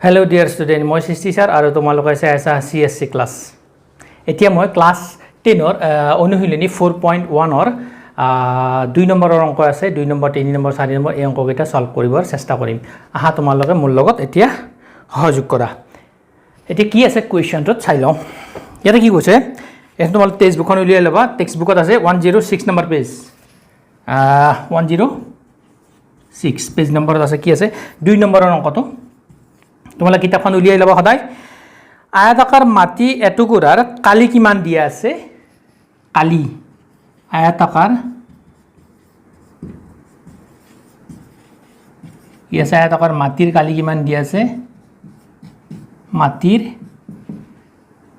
Hello dear student, মই Chisty sir আৰু তোমালোকে চাই আছা CSC ক্লাছ। এতিয়া মই ক্লাছ 10 ৰ অনুশীলনী 4.1 ৰ 2 নম্বৰৰ অংক আছে 2 নম্বৰ 3 নম্বৰ 4 নম্বৰ এই অংককেইটা সলভ কৰিবৰ চেষ্টা কৰিম। আহা তোমালোকে মোৰ লগত এতিয়া সহযোগ কৰা। এতিয়া কি আছে কোৱেশ্চনটোত চাই লওঁ। ইয়াতে কি কৈছে? এখন তোমালোকে টেক্সট বুকখন উলিয়াই ল'বা। টেক্সট বুকত আছে 106 নম্বৰ পেজ। 106 পেজ নম্বৰত আছে কি আছে 2 নম্বৰৰ অংকটো। তোমালোকে কিতাপখন উলিয়াই ল'বা সদায়। আয়তাকাৰ মাটি এটুকুৰাৰ কালি কিমান দিয়া আছে? কালি আয়তাকাৰ আয়তাকাৰ মাটিৰ কালি কিমান দিয়া আছে? মাটিৰ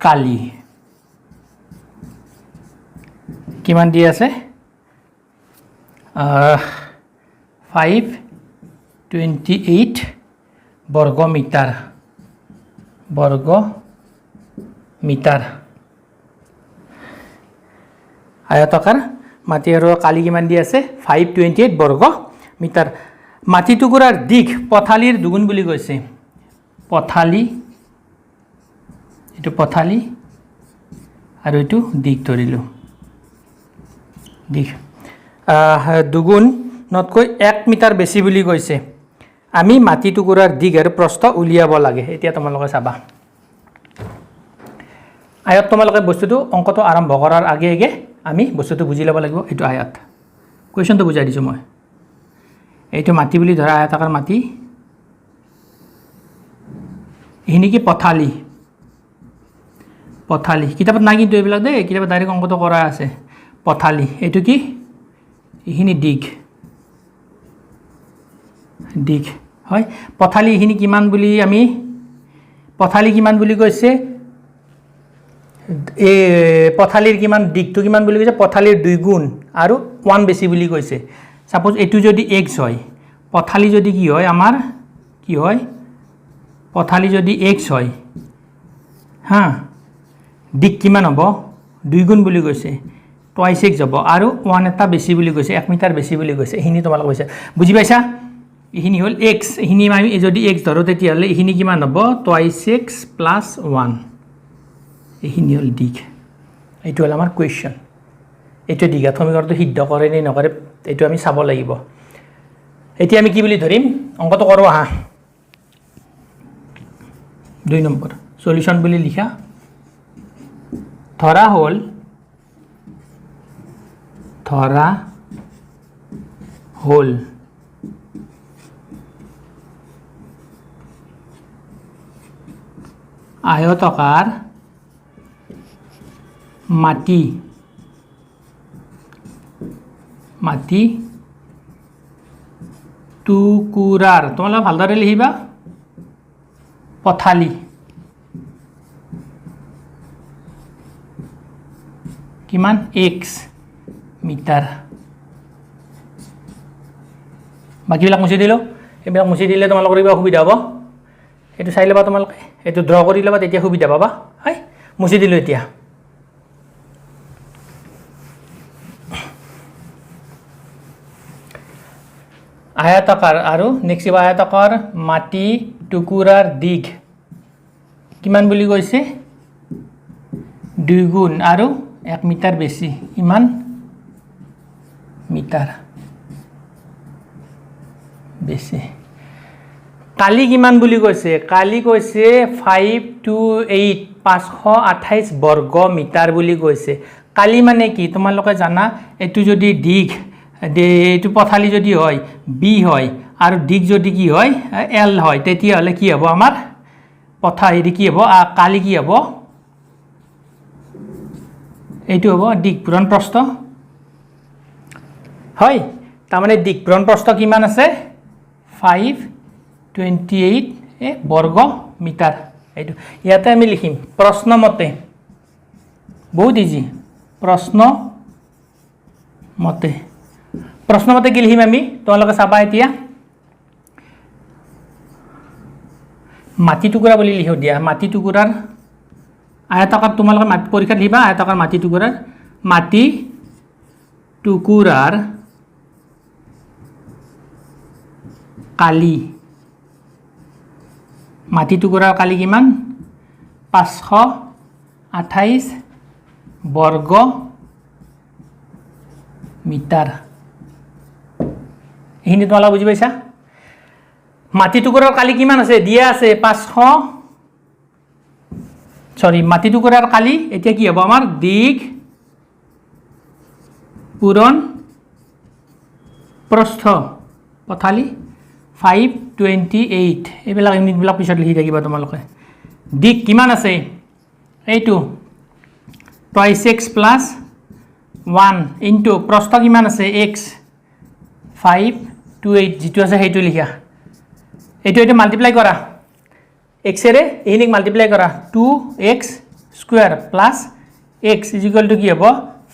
কালি কিমান দিয়া আছে? 528 বৰ্গ মিটাৰ আয়তাকাৰ মাটি আৰু কালি কিমান দি আছে 528 বৰ্গ মিটাৰ। মাটি টুকুৰাৰ দিশ পথালিৰ দুগুণ বুলি কৈছে। পথালি এইটো পথালি আৰু এইটো দিশ ধৰিলো দিশ দুগুণতকৈ 1 মিটাৰ বেছি বুলি কৈছে। আমি মাটি টুকুৰাৰ দিশ আৰু প্ৰস্থ উলিয়াব লাগে। এতিয়া তোমালোকে চাবা আয়ত তোমালোকে বস্তুটো অংকটো আৰম্ভ কৰাৰ আগে আগে আমি বস্তুটো বুজি ল'ব লাগিব। এইটো আয়ত কুৱেশ্যনটো বুজাই দিছোঁ মই। এইটো মাটি বুলি ধৰা আয়তাকাৰ মাটি, এইখিনি কি পথালি কিতাপত নাই কিন্তু এইবিলাক দেই, কিতাপত ডাইৰেক্ট অংকটো কৰা আছে। পথালি এইটো কি এইখিনি দিশ হয়। পথালি এইখিনি কিমান বুলি আমি পথালি কিমান বুলি কৈছে? এই পথালিৰ কিমান দিশটো কিমান বুলি কৈছে? পথালিৰ 2 গুণ আৰু 1 বেছি বুলি কৈছে। সাপোজ এইটো যদি x হয়, পথালি যদি কি হয় আমাৰ কি হয়? পথালি যদি x হয় হা, দিশ কিমান হ'ব? 2 গুণ বুলি কৈছে, টুৱাইছ x হ'ব আৰু 1 এটা বেছি বুলি কৈছে, 1 মিটাৰ বেছি বুলি কৈছে। এইখিনি তোমালোকে কৈছে, বুজি পাইছা? এইখিনি হ'ল x, এইখিনি আমি যদি x ধৰো তেতিয়াহ'লে এইখিনি কিমান হ'ব? Twice x plus 1। এইখিনি হ'ল দিশ। এইটো হ'ল আমাৰ কুৱেশ্যন। এইটো দ্বিঘাত সমীকৰণটো সিদ্ধ কৰে নে নকৰে এইটো আমি চাব লাগিব। এতিয়া আমি কি বুলি ধৰিম? অংকটো কৰোঁ আহা। 2 নম্বৰ সলিউশ্যন বুলি লিখা। ধৰা হ'ল আয়তাকাৰ মাটি টুকুৰাৰ, তোমালোকে ভালদৰে লিখিবা, পথালি কিমান? x metre. বাকীবিলাক মুছি দিলোঁ। এইবিলাক মুছি দিলে তোমালোকৰ কিবা অসুবিধা হ'ব? এইটো চাই ল'বা তোমালোকে, এইটো ড্ৰ কৰি ল'বা, তেতিয়া সুবিধা পাবা। হয়, মুছি দিলোঁ। এতিয়া আয়তাকাৰ আৰু নেক্সট আয়তাকাৰ মাটি টুকুৰাৰ দিশ কিমান বুলি কৈছে? 2 গুণ আৰু 1 মিটাৰ বেছি। ইমান মিটাৰ বেছি। কালি কিমান বুলি কৈছে? কালি কৈছে 528 বৰ্গ মিটাৰ বুলি কৈছে। কালি মানে কি তোমালোকে জানা? এইটো যদি দিশ, এইটো পথালি যদি হয় b হয় আৰু দিশ যদি কি হয় l হয়, তেতিয়াহ'লে কি হ'ব আমাৰ হেৰি কি হ'ব? কালি কি হ'ব? এইটো হ'ব দিশ পূৰণ প্ৰস্থ হয়। তাৰমানে দিশ পূৰণ প্ৰস্থ কিমান আছে? 528 বৰ্গ মিটাৰ। এইটো ইয়াতে আমি লিখিম প্ৰশ্নমতে, বহুত ইজি। প্ৰশ্নমতে কি লিখিম আমি? তোমালোকে চাবা এতিয়া মাটি টুকুৰা বুলি লিখো দিয়া। মাটি টুকুৰাৰ আয়তাকাৰ, তোমালোকে পৰীক্ষাত লিখিবা আয়তাকাৰ মাটি টুকুৰাৰ কালি মাটি টুকুৰাৰ কালি কিমান 528 বৰ্গ মিটাৰ এইখিনি তোমালোকে বুজি পাইছা মাটি টুকুৰাৰ কালি কিমান আছে দিয়া আছে 500 সৰি মাটি টুকুৰাৰ কালি এতিয়া কি হ'ব আমাৰ দিগ পূৰণ প্ৰস্থ পথালি 528 এইবিলাক ইউনিটবিলাক পিছত লিখি থাকিবা তোমালোকে দিগ কিমান আছে এইটো twice x plus 1 into প্ৰস্থ কিমান আছে x 528 যেটো আছে হেইটো লিখা এইটো মাল্টিপ্লাই কৰা x এৰে এইনিক মাল্টিপ্লাই কৰা 2x square plus x is equal to কি হ'ব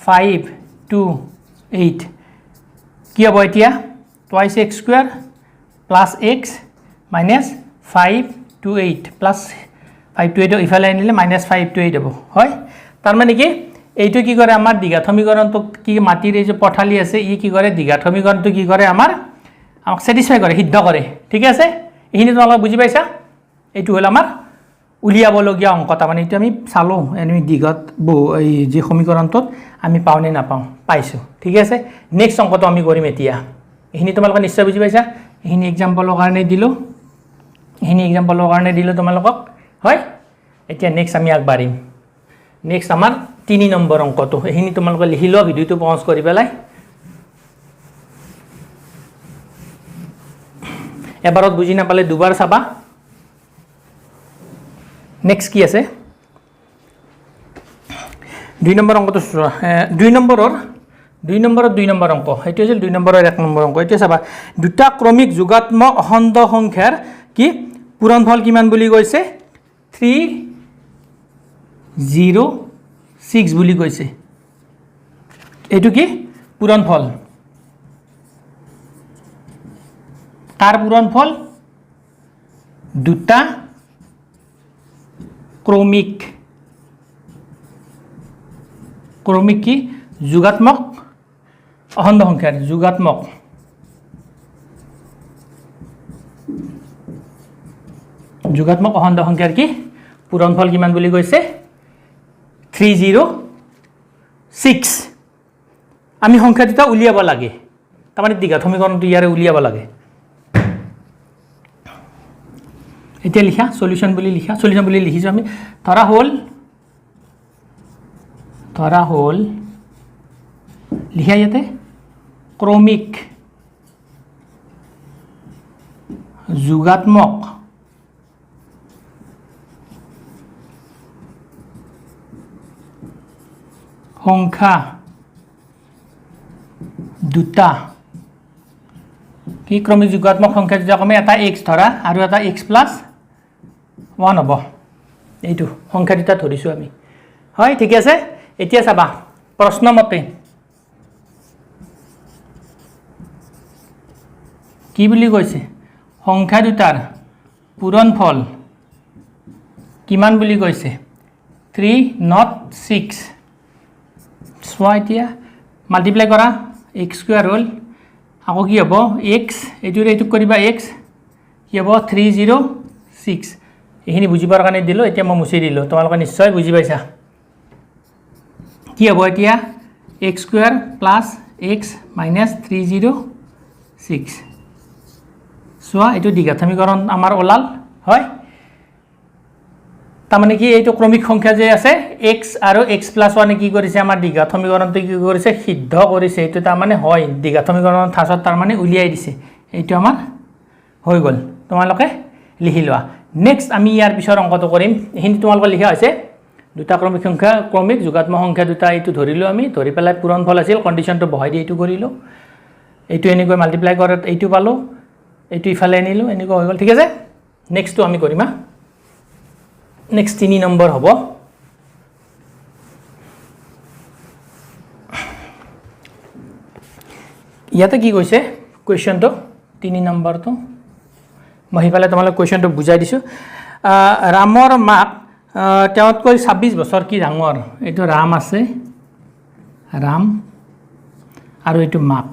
528 কি হ'ব এতিয়া twice x square plus x minus 528 plus 528 ইফালে আনিলে minus 528 হ'ব হয় তাৰ মানে কি এইটো কি কৰে আমাৰ দ্বিঘাত সমীকৰণটো কি মাটিৰ এই যে পঠালি আছে ই কি কৰে দ্বিঘাত সমীকৰণটো কি কৰে আমাক স্যাটিসফাই কৰে সিদ্ধ কৰে ঠিক আছে এইখিনি তোমালোকে বুজি পাইছা এইটো হল আমাৰ উলিয়াবলগীয়া অংক তাৰ মানে এইটো আমি চালো আমি দ্বিঘাত এই যে সমীকৰণটোত আমি পাও নে নাপাও পাইছো ঠিক আছে নেক্সট অংকটো আমি কৰিম এতিয়া এইখিনি তোমালোকে নিশ্চয় বুজি পাইছা এইখিনি এক্সাম্পলৰ কাৰণে দিলো তোমালোকক হয় এতিয়া নেক্সট আমি আগবাঢ়িম নেক্সট আমাৰ 3 নম্বৰ অংকটো এইখিনি তোমালোকে লিখি লোৱা ভিডিওটো পজ কৰি পেলাই এবাৰত বুজি নাপালে দুবাৰ চাবা নেক্সট কি আছে 2 নম্বৰ অংকটো 2 নম্বৰ অংক এটো আছিল 2 নম্বৰৰ 1 নম্বৰ অংক এটো চাবা দুটা ক্ৰমিক যোগাত্মক অখণ্ড সংখ্যাৰ কি পূৰণফল কিমান বুলি কৈছে 306 বুলি কৈছে এটো কি পূৰণফল তাৰ পূৰণফল দুটা ক্ৰমিক কি যোগাত্মক অখণ্ড সংখ্যাৰ যোগাত্মক অখণ্ড সংখ্যাৰ কি পূৰণফল কিমান বুলি কৈছে 306 আমি সংখ্যা দুটা উলিয়াব লাগে তাৰ মানে দ্বিঘাত সমীকৰণটো ইয়াৰে উলিয়াব লাগে এতিয়া লিখা সলিউশন বুলি লিখিছো আমি ধৰা হল লিখা ইয়াতে ক্ৰমিক যোগাত্মক সংখ্যা দুটা কি ক্ৰমিক যোগাত্মক সংখ্যা দুটা কমে এটা x ধৰা আৰু এটা x plus 1 হ'ব এইটো সংখ্যা দুটা ধৰিছো আমি হয় ঠিক আছে এতিয়া চাবা প্ৰশ্ন মতে কি বুলি কৈছে সংখ্যা দুটাৰ পূৰণফল কিমান বুলি কৈছে 306 সোৱা এতিয়া মাল্টিপ্লাই কৰা x স্কয়াৰ হল আকৌ কি হ'ব x এইটো কৰিবা x কি হ'ব 306 এইখিনি বুজিবৰ কাৰণে দিলো এতিয়া মই মুছি দিলো তোমালোকে নিশ্চয় বুজি পাইছা কি হ'ব এতিয়া x square plus x minus 306 সোৱা এইটো দ্বিঘাত সমীকৰণ আমাৰ ওলাল হয় তাৰ মানে কি এইটো ক্ৰমিক সংখ্যা যে আছে x আৰু x plus 1 কি কৰিছে আমাৰ দ্বিঘাত সমীকৰণটো কি কৰিছে সিদ্ধ কৰিছে এইটো তাৰ মানে হয় দ্বিঘাত সমীকৰণৰ থাছত তাৰ মানে উলিয়াই দিছে এইটো আমাৰ হৈ গল তোমালোকে লিখি লোৱা নেক্সট আমি ইয়াৰ পিছৰ অংকটো কৰিম এইখিনি তোমালোকে লিখা হৈছে দুটা ক্ৰমিক যোগাত্মক সংখ্যা দুটা এইটো ধৰিলো আমি ধৰি পেলাই পূৰণফল আছিল কন্ডিশনটো বহাই দি এইটো কৰিলো এইটো এনেকৈ মাল্টিপ্লাই কৰাত এইটো পালো এইটো ইফালে আনিলো এনেকৈ হৈ গল ঠিক আছে নেক্সটটো আমি কৰিম নেক্সট 3 নম্বৰ হ'ব ইয়াতে কি কৈছে কোৱেশ্চনটো 3 নম্বৰটো মই হিফালে তোমালোক কোৱেশ্চনটো বুজাই দিছো ৰামৰ মাক তেওঁতকৈ 26 বছৰ কি ডাঙৰ এইটো ৰাম আছে ৰাম আৰু এইটো মাক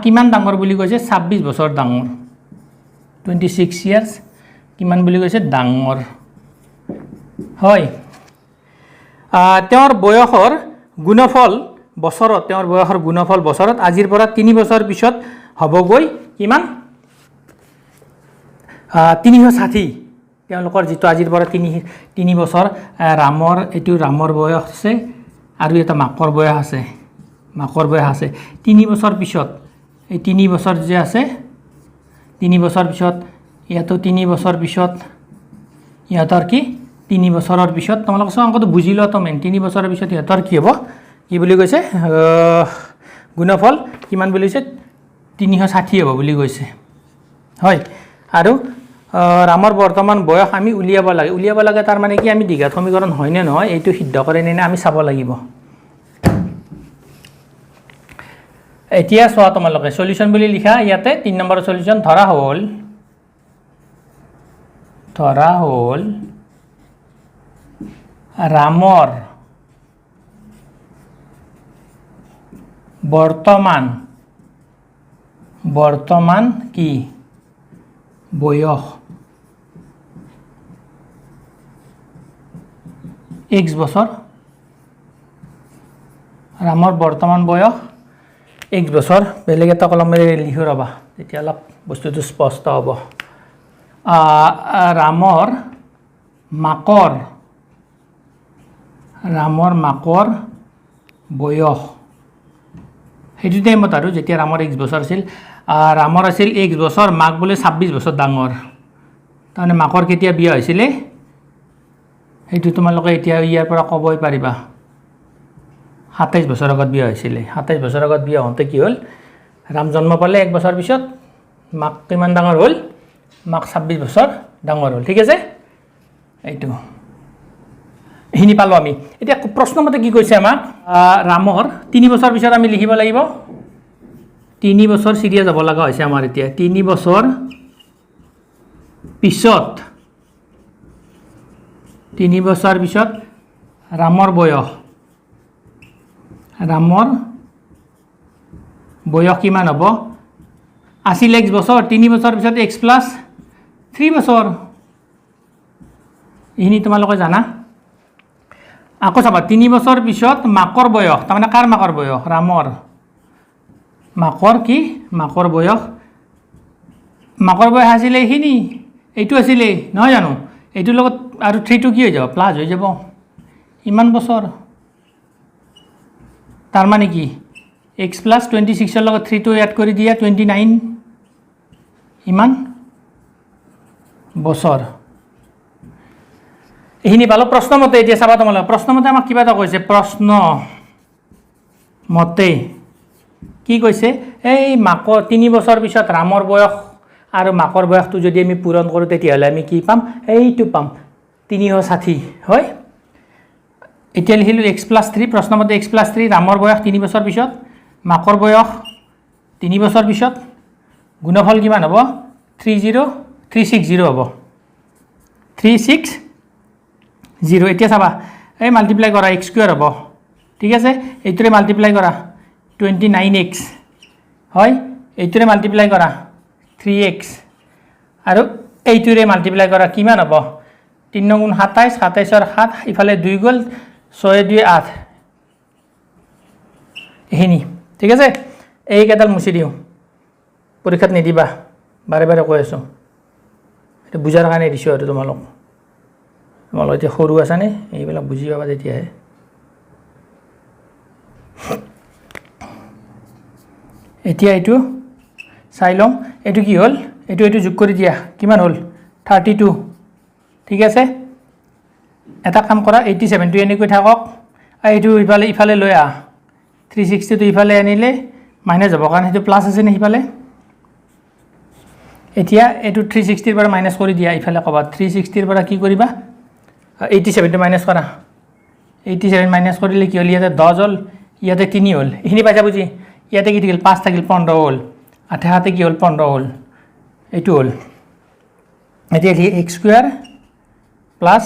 কিমান ডাঙৰ বুলি কৈছে 26 বছৰ ডাঙৰ 26 ইয়াৰ্ছ কিমান বুলি কৈছে ডাঙৰ হয় তেওঁৰ বয়সৰ গুণফল বছৰত তেওঁৰ বয়সৰ গুণফল বছৰত আজিৰ পৰা 3 বছৰ পিছত হ'বগৈ কিমান 360 তেওঁলোকৰ যেটো আজিৰ পৰা 3 বছৰ ৰামৰ এটো ৰামৰ বয়স আছে আৰু এটা মাকৰ বয়স আছে 3 বছৰ পিছত এই 3 বছৰ যে আছে 3 বছৰ পিছত ইয়াতো 3 বছৰ পিছত ইয়াতৰ কি 3 বছৰৰ পিছত তোমালোক সব অংকটো বুজিলো তো মেন 3 বছৰৰ পিছত ইয়াতৰ কি হ'ব কি বুলি কৈছে গুণফল কিমান বুলি কৈছে 360 হ'ব বুলি কৈছে হয় আৰু ৰামৰ বৰ্তমান বয়স আমি উলিয়াব লাগে তাৰ মানে কি আমি দ্বিঘাত সমীকৰণ হয় নে নহয় এইটো সিদ্ধ কৰে নে আমি চাব লাগিব এতিয়া চোৱা তোমালোকে সলিউশন বুলি লিখা ইয়াতে 3 নম্বৰ সলিউশন ধৰা হ'ল ৰামৰ বৰ্তমান কি বয়স x বছৰ ৰামৰ বৰ্তমান বয়স x বছৰ বেলেগ এটা কলমেৰে লিখি ৰবা তেতিয়া অলপ বস্তুটো স্পষ্ট হ'ব ৰামৰ মাকৰ বয়স হেতু টাইমত আৰু যেতিয়া ৰামৰ x বছৰ আছিল ৰামৰ আছিল x বছৰ মাক বোলে 26 বছৰ ডাঙৰ তাৰমানে মাকৰ কেতিয়া বিয়া হৈছিল হেতু তোমালোকে এতিয়া ইয়াৰ পৰা ক'বই পাৰিবা 27 বছৰ আগত বিয়া হৈছিল 27 বছৰ আগত বিয়া হওঁতে কি হ'ল ৰাম জন্ম পালে 1 বছৰ পিছত মাক কিমান ডাঙৰ হ'ল মাক 26 বছৰ ডাঙৰ হ'ল ঠিক আছে এইটো হিনি পালো আমি এতিয়া প্ৰশ্নমতে কি কৈছে আমাক ৰামৰ 3 বছৰ পিছত আমি লিখিব লাগিব 3 বছৰ সিৰিয়া যাব লগা হৈছে আমাৰ এতিয়া 3 বছৰ পিছত ৰামৰ বয়স কিমান হ'ব আছিল x বছৰ 3 বছৰ পিছত x প্লাস 3 বছৰ ইনি তোমালোকে জানা আকৌ চাবা 3 বছৰ পিছত মাকৰ বয়স তাৰমানে কাৰ মাকৰ বয়স ৰামৰ মাকৰ বয়স আছিল এইখিনি এইটো আছিল নহয় জানো এইটোৰ লগত আৰু 3 টো কি হৈ যাব প্লাস হৈ যাব ইমান বছৰ তাৰ মানে কি x plus 26 এৰ লগত 3 টো এড কৰি দিয়া 29 ইমান বছৰ এহিনি ভালো প্ৰশ্ন মতে এতিয়া চাবা তোমালোক প্ৰশ্ন মতে আমাক কিবা এটা কৈছে প্ৰশ্ন মতে কি কৈছে এই মাকৰ 3 বছৰ পিছত ৰামৰ বয়স আৰু মাকৰ বয়সটো যদি আমি পূৰণ কৰো তেতিয়া হলে আমি কি পাম এইটো পাম 360 হয় এতিয়া লিখিলো x plus 3 প্ৰশ্ন মতে x plus 3 ৰামৰ বয়স 3 বছৰ পিছত মাকৰ বয়স 3 বছৰ পিছত গুণফল কিমান হ'ব 360 হ'ব 360 এতিয়া চাবা এই মাল্টিপ্লাই কৰা x স্কয়াৰ হ'ব ঠিক আছে এইটোৰে মাল্টিপ্লাই কৰা 29x হয় এইটোৰে মাল্টিপ্লাই কৰা 3x আৰু এইটোৰে মাল্টিপ্লাই কৰা কিমান হ'ব 3 গুণ 27 27 ৰ 7 ইফালে 2 গল 6 2 8 এহিনি ঠিক আছে এই কেডাল মুছি দিও পৰীক্ষাত নিদিবা বাৰে বাৰে কৈ আছো এটা বুজাৰ কাৰণে দিছো আৰু তোমালোক এতিয়া সৰু আছে নে এইবিলাক বুজি পাবা তেতিয়া এতিয়া এইটো চাই লম এইটো কি হল এইটো যোগ কৰি দিয়া কিমান হল 32 ঠিক আছে এটা কাম কৰা 87 টো এনেকৈ থাকক এইটো ইফালে লৈ আ 360 টো ইফালে আনিলে মাইনাস যাব কাৰণ হেতু প্লাস আছে নে ইফালে এতিয়া এটো 360 ৰ পৰা মাইনাস কৰি দিয়া ইফালে কবা 360 ৰ পৰা কি কৰিবা 87 টো মাইনাস কৰা 87 মাইনাস কৰিলে কি হল ইয়াতে 10 হল ইয়াতে 3 হল এখিনি পাইছা বুজি ইয়াতে কি থাকিল 5 থাকিল 15 হল 18 কি হল 15 হল এইটো হল এতিয়া x স্কয়াৰ প্লাস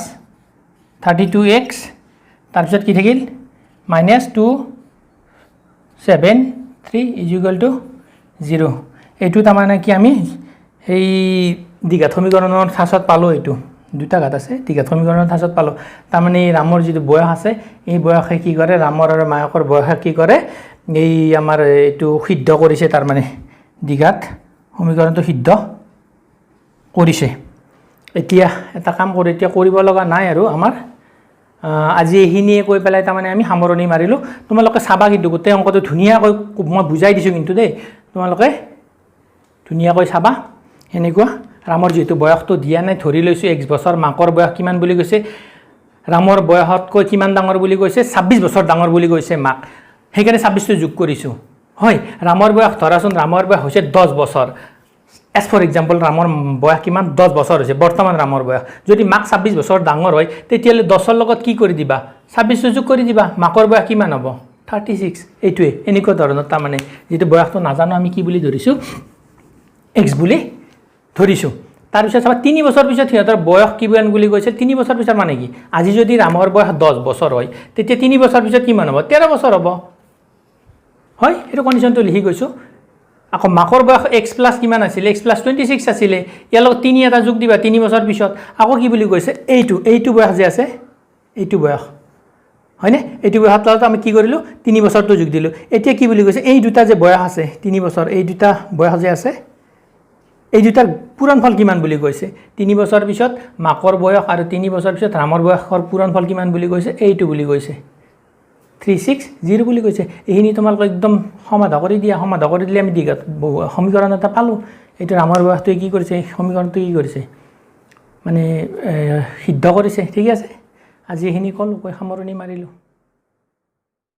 32x তাৰপিছত কি থাকিল -273 = 0 এইটো তাৰমানে কি আমি এই দ্বিঘাত সমীকৰণৰ ঠাচত পালোঁ এইটো দুটা ঘাত আছে দ্বিঘাত সমীকৰণৰ ঠাচত পালোঁ তাৰমানে ৰামৰ যিটো বয়স আছে এই বয়সে কি কৰে ৰামৰ আৰু মায়াকৰ বয়সে কি কৰে এই আমাৰ এইটো সিদ্ধ কৰিছে তাৰমানে দ্বিঘাত সমীকৰণটো সিদ্ধ কৰিছে এতিয়া এটা কাম কৰি এতিয়া কৰিব লগা নাই আৰু আমাৰ আজি এইখিনিয়ে কৈ পেলাই তাৰমানে আমি সামৰণি মাৰিলোঁ তোমালোকে চাবা কিন্তু গোটেই অংকটো ধুনীয়াকৈ মই বুজাই দিছোঁ কিন্তু দেই তোমালোকে ধুনীয়াকৈ চাবা এনেকুৱা ৰামৰ যেহেতু বয়সটো দিয়া নাই ধৰি লৈছোঁ 1 বছৰ মাকৰ বয়স কিমান বুলি কৈছে ৰামৰ বয়সতকৈ কিমান ডাঙৰ বুলি কৈছে 26 বছৰ ডাঙৰ বুলি কৈছে মাক সেইকাৰণে 26টো যোগ কৰিছোঁ হয় ৰামৰ বয়স ধৰাচোন ৰামৰ বয়স হৈছে 10 বছৰ এজ ফৰ এক্সাম্পল ৰামৰ বয়স কিমান 10 বছৰ হৈছে বৰ্তমান ৰামৰ বয়স যদি মাক 26 বছৰ ডাঙৰ হয় তেতিয়াহ'লে 10ৰ লগত কি কৰি দিবা 26টো যোগ কৰি দিবা মাকৰ বয়স কিমান হ'ব 36 এইটোৱে এনেকুৱা ধৰণৰ তাৰমানে যেটো বয়সটো নাজানো আমি কি বুলি ধৰিছোঁ x বুলি ধৰিছোঁ তাৰপিছত চাবা 3 বছৰ পিছত সিহঁতৰ বয়স কিমান বুলি কৈছে 3 বছৰ পিছত মানে কি আজি যদি ৰামৰ বয়স 10 বছৰ হয় তেতিয়া 3 বছৰ পিছত কিমান হ'ব 13 বছৰ হ'ব হয় এইটো কন্ডিশনটো লিখি গৈছো আকৌ মাকৰ বয়স x প্লাস কিমান আছিল x প্লাস 26 আছিল ইয়াৰ লগত 3 এটা যোগ দিবা 3 বছৰ পিছত আকৌ কি বুলি কৈছে এইটো বয়স যে আছে এইটো বয়স হয়নে এইটো বয়সত আমি কি কৰিলো 3 বছৰটো যোগ দিলো এতিয়া কি বুলি কৈছে এই দুটা যে বয়স আছে 3 বছৰ এই দুটা বয়স যে আছে এই দুটাৰ পূৰণফল কিমান বুলি কৈছে 3 বছৰ পিছত মাকৰ বয়স আৰু 3 বছৰ পিছত ৰামৰ বয়সৰ পূৰণফল কিমান বুলি কৈছে এইটো বুলি কৈছে 360 বুলি কৈছে এইখিনি তোমালোক একদম সমাধা কৰি দিলে আমি দ্বিঘাত সমীকৰণ এটা পালো এইটো ৰামৰ বয়সটো কি কৰিছে সমীকৰণটো কি কৰিছে মানে সিদ্ধ কৰিছে ঠিক আছে আজি এইখিনি কল কৈ সামৰণি মাৰিলো